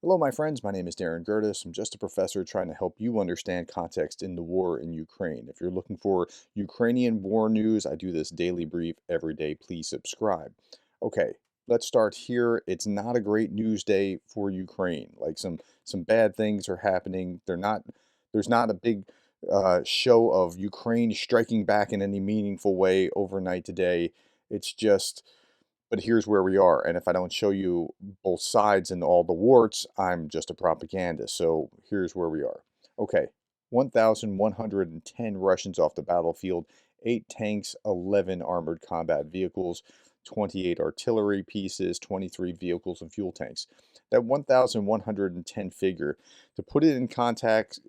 Hello, my friends. My name is Gerdes. I'm just a professor trying to help you understand context in the war in Ukraine. If you're looking for Ukrainian war news, I do this daily brief every day. Please subscribe. Okay, let's start here. It's not a great news day for Ukraine. Like some bad things are happening. There's not a big show of Ukraine striking back in any meaningful way overnight today. It's just but here's where we are. And if I don't show you both sides and all the warts, I'm just a propagandist. So here's where we are. Okay, 1,110 Russians off the battlefield, 8 tanks, 11 armored combat vehicles, 28 artillery pieces, 23 vehicles and fuel tanks. That 1,110 figure, to put it in context,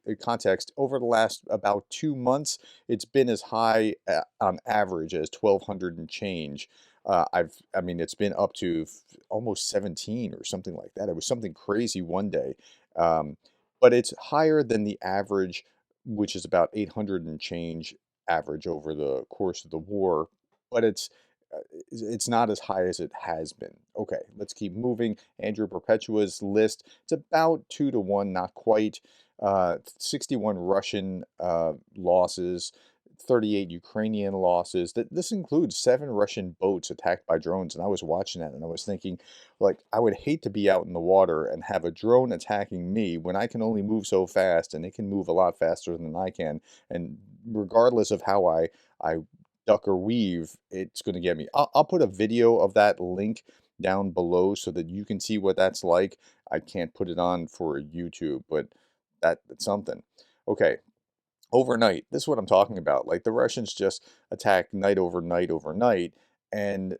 over the last about 2 months, it's been as high on average as 1,200 and change. I mean, it's been up to almost 17 or something like that. It was something crazy one day. Um, but it's higher than the average, which is about 800 and change average over the course of the war. But uh, it's not as high as it has been. Okay, let's keep moving. Andrew Perpetua's list, it's about 2 to 1, not quite. 61 Russian losses, 38 Ukrainian losses. This includes 7 Russian boats attacked by drones. And I was watching that and I was thinking, like, I would hate to be out in the water and have a drone attacking me when I can only move so fast and it can move a lot faster than I can. And regardless of how I duck or weave, it's going to get me. I'll put a video of that link down below so that you can see what that's like. I can't put it on for YouTube, but that's something. Okay, overnight. This is what I'm talking about. Like the Russians just attack night over night over night, and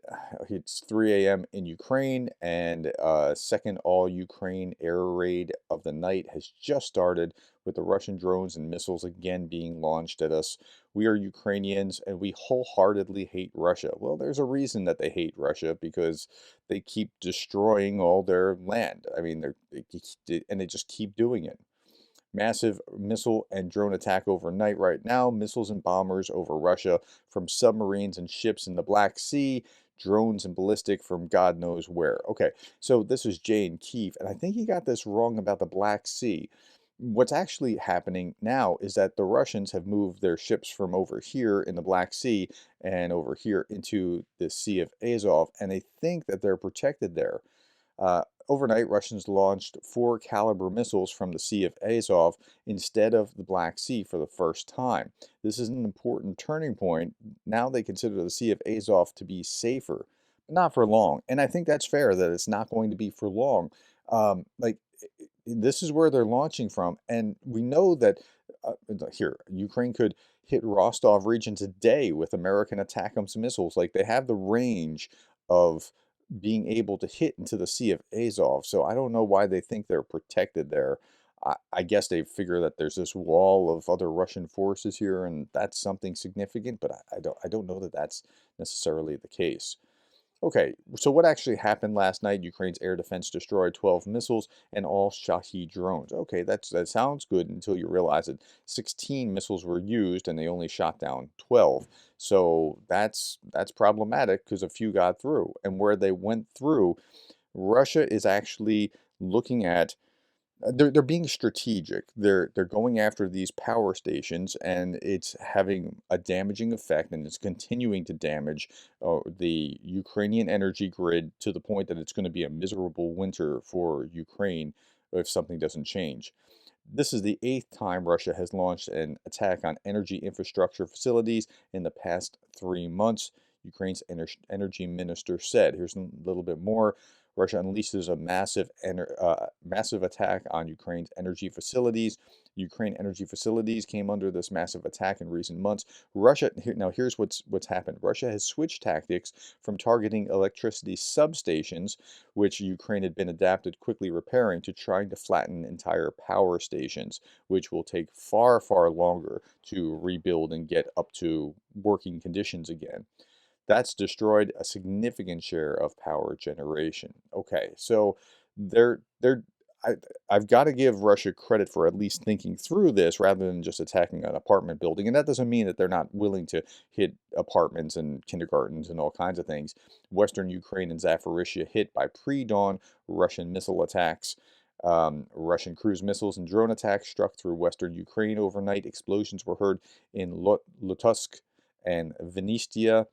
it's 3 a.m. in Ukraine, and second all-Ukraine air raid of the night has just started with the Russian drones and missiles again being launched at us. We are Ukrainians, and we wholeheartedly hate Russia. Well, there's a reason that they hate Russia because they keep destroying all their land. I mean, and they just keep doing it. Massive missile and drone attack overnight right now. Missiles and bombers over Russia from submarines and ships in the Black Sea. Drones and ballistic from God knows where. Okay, so this is Jay in Kiev, and I think he got this wrong about the Black Sea. What's actually happening now is that the Russians have moved their ships from over here in the Black Sea and over here into the Sea of Azov, and they think that they're protected there. Overnight, Russians launched 4 caliber missiles from the Sea of Azov instead of the Black Sea for the first time. This is an important turning point. Now they consider the Sea of Azov to be safer, but not for long. And I think that's fair that it's not going to be for long. This is where they're launching from, and we know that here Ukraine could hit Rostov region today with American ATACMS missiles. Like they have the range of being able to hit into the Sea of Azov. So I don't know why they think they're protected there. I guess they figure that there's this wall of other Russian forces here, and that's something significant. But I don't know that that's necessarily the case. Okay, so what actually happened last night? Ukraine's air defense destroyed 12 missiles and all Shahed drones. Okay, that sounds good until you realize that 16 missiles were used and they only shot down 12. So that's problematic because a few got through. And where they went through, Russia is actually looking at they're being strategic. They're going after these power stations, and it's having a damaging effect, and it's continuing to damage the Ukrainian energy grid to the point that it's going to be a miserable winter for Ukraine if something doesn't change. This is the 8th time Russia has launched an attack on energy infrastructure facilities in the past 3 months. Ukraine's energy minister said. Here's a little bit more. Russia unleashes a massive attack on Ukraine's energy facilities. Ukraine energy facilities came under this massive attack in recent months. Here's what's happened. Russia has switched tactics from targeting electricity substations, which Ukraine had been adapted quickly repairing, to trying to flatten entire power stations, which will take far, far longer to rebuild and get up to working conditions again. That's destroyed a significant share of power generation. Okay, so they're I, I've got to give Russia credit for at least thinking through this rather than just attacking an apartment building. And that doesn't mean that they're not willing to hit apartments and kindergartens and all kinds of things. Western Ukraine and Zaporizhia hit by pre-dawn Russian missile attacks. Russian cruise missiles and drone attacks struck through western Ukraine overnight. Explosions were heard in Lutusk and Vinistia.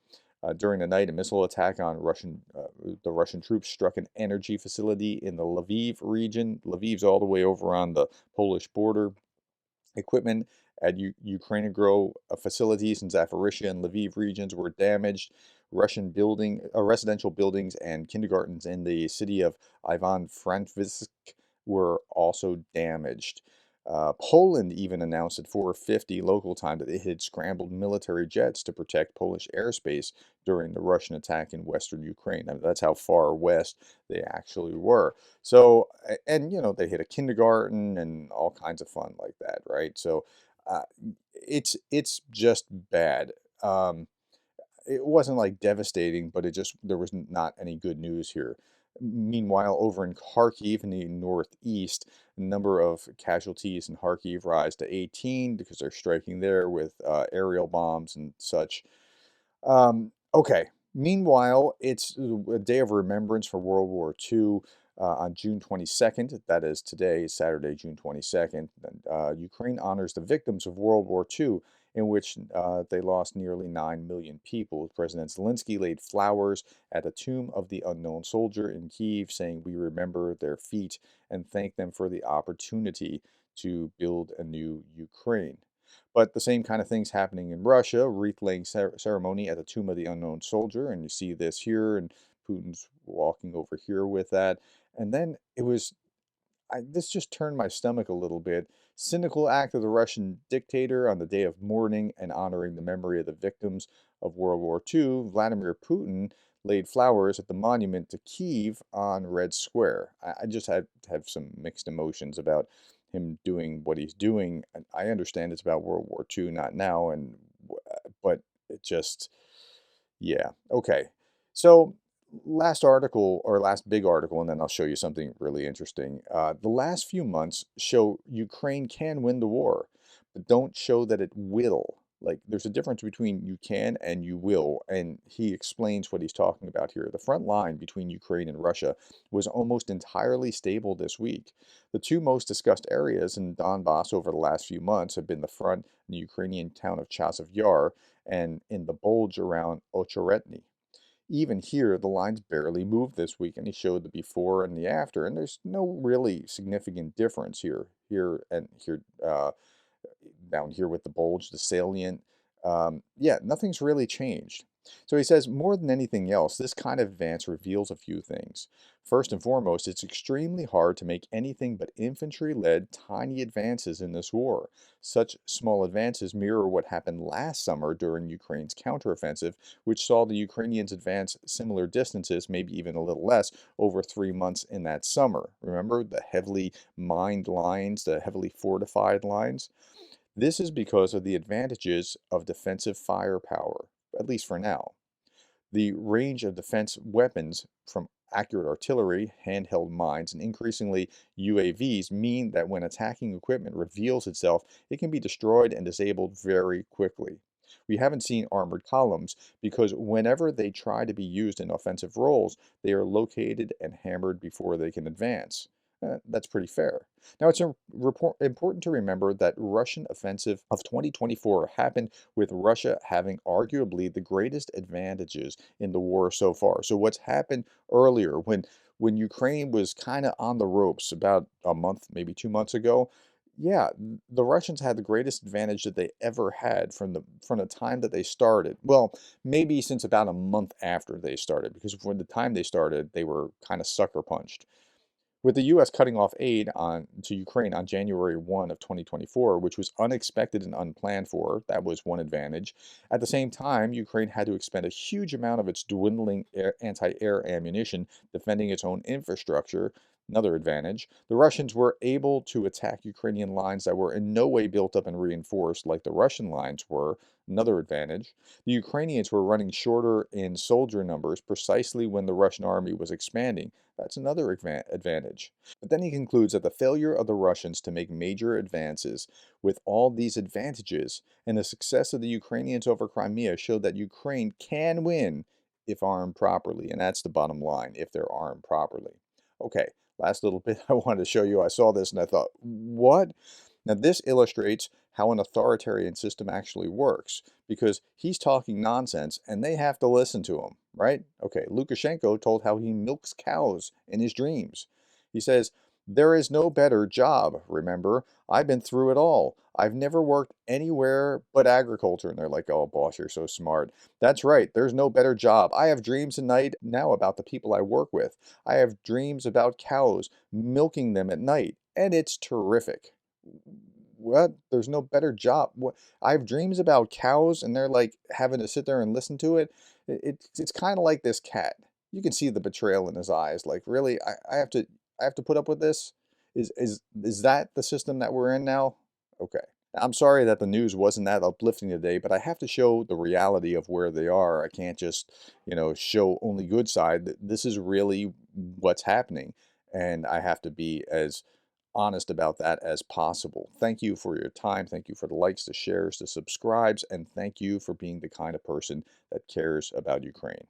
During the night, a missile attack on the Russian troops struck an energy facility in the Lviv region. Lviv's all the way over on the Polish border. Equipment at Ukrainogro facilities in Zaporizhia and Lviv regions were damaged. Residential buildings and kindergartens in the city of Ivan Frankivsk were also damaged. Poland even announced at 4:50 local time that it had scrambled military jets to protect Polish airspace during the Russian attack in western Ukraine. I mean, that's how far west they actually were. So, and they hit a kindergarten and all kinds of fun like that, right? So, uh, it's just bad. It wasn't like devastating, but there was not any good news here. Meanwhile, over in Kharkiv in the northeast, the number of casualties in Kharkiv rise to 18 because they're striking there with aerial bombs and such. Okay. Meanwhile, it's a day of remembrance for World War II on June 22nd. That is today, Saturday, June 22nd. Ukraine honors the victims of World War II, in which they lost nearly 9 million people. President Zelensky laid flowers at the tomb of the unknown soldier in Kyiv, saying, "We remember their feat and thank them for the opportunity to build a new Ukraine." But the same kind of things happening in Russia, wreath-laying ceremony at the Tomb of the Unknown Soldier, and you see this here, and Putin's walking over here with that. And then this just turned my stomach a little bit. Cynical act of the Russian dictator on the day of mourning and honoring the memory of the victims of World War II. Vladimir Putin laid flowers at the monument to Kyiv on Red Square. I just have some mixed emotions about him doing what he's doing. And I understand it's about World War II, not now, but it just, yeah, okay. So last article or last big article, and then I'll show you something really interesting. The last few months show Ukraine can win the war, but don't show that it will. Like, there's a difference between you can and you will, and he explains what he's talking about here. The front line between Ukraine and Russia was almost entirely stable this week. The two most discussed areas in Donbass over the last few months have been the front in the Ukrainian town of Chasiv Yar and in the bulge around Ocheretny. Even here, the lines barely moved this week, and he showed the before and the after, and there's no really significant difference here and here, down here with the bulge, the salient. Yeah, nothing's really changed. So he says, more than anything else, this kind of advance reveals a few things. First and foremost, it's extremely hard to make anything but infantry-led tiny advances in this war. Such small advances mirror what happened last summer during Ukraine's counteroffensive, which saw the Ukrainians advance similar distances, maybe even a little less, over 3 months in that summer. Remember the heavily mined lines, the heavily fortified lines? This is because of the advantages of defensive firepower, at least for now. The range of defense weapons, from accurate artillery, handheld mines, and increasingly UAVs, mean that when attacking equipment reveals itself, it can be destroyed and disabled very quickly. We haven't seen armored columns because whenever they try to be used in offensive roles, they are located and hammered before they can advance. That's pretty fair. Now, it's important to remember that Russian offensive of 2024 happened with Russia having arguably the greatest advantages in the war so far. So what's happened earlier when Ukraine was kind of on the ropes about a month, maybe 2 months ago, yeah, the Russians had the greatest advantage that they ever had from the time that they started. Well, maybe since about a month after they started, because from the time they started, they were kind of sucker punched. With the U.S. cutting off aid to Ukraine on January 1 of 2024, which was unexpected and unplanned for, that was one advantage. At the same time, Ukraine had to expend a huge amount of its dwindling anti-air ammunition defending its own infrastructure, another advantage. The Russians were able to attack Ukrainian lines that were in no way built up and reinforced like the Russian lines were, another advantage. The Ukrainians were running shorter in soldier numbers precisely when the Russian army was expanding. That's another advantage. But then he concludes that the failure of the Russians to make major advances with all these advantages and the success of the Ukrainians over Crimea showed that Ukraine can win if armed properly. And that's the bottom line, if they're armed properly. Okay, last little bit I wanted to show you. I saw this and I thought, what? Now, this illustrates how an authoritarian system actually works because he's talking nonsense and they have to listen to him, right? Okay, Lukashenko told how he milks cows in his dreams. He says, there is no better job, remember? I've been through it all. I've never worked anywhere but agriculture. And they're like, oh, boss, you're so smart. That's right. There's no better job. I have dreams at night now about the people I work with. I have dreams about cows, milking them at night, and it's terrific. What? There's no better job. What? I have dreams about cows, and they're like having to sit there and listen to it. It's kind of like this cat. You can see the betrayal in his eyes. Like, really, I have to put up with this? Is that the system that we're in now? Okay. I'm sorry that the news wasn't that uplifting today, but I have to show the reality of where they are. I can't just, show only good side. This is really what's happening, and I have to be as honest about that as possible. Thank you for your time. Thank you for the likes, the shares, the subscribes, and thank you for being the kind of person that cares about Ukraine.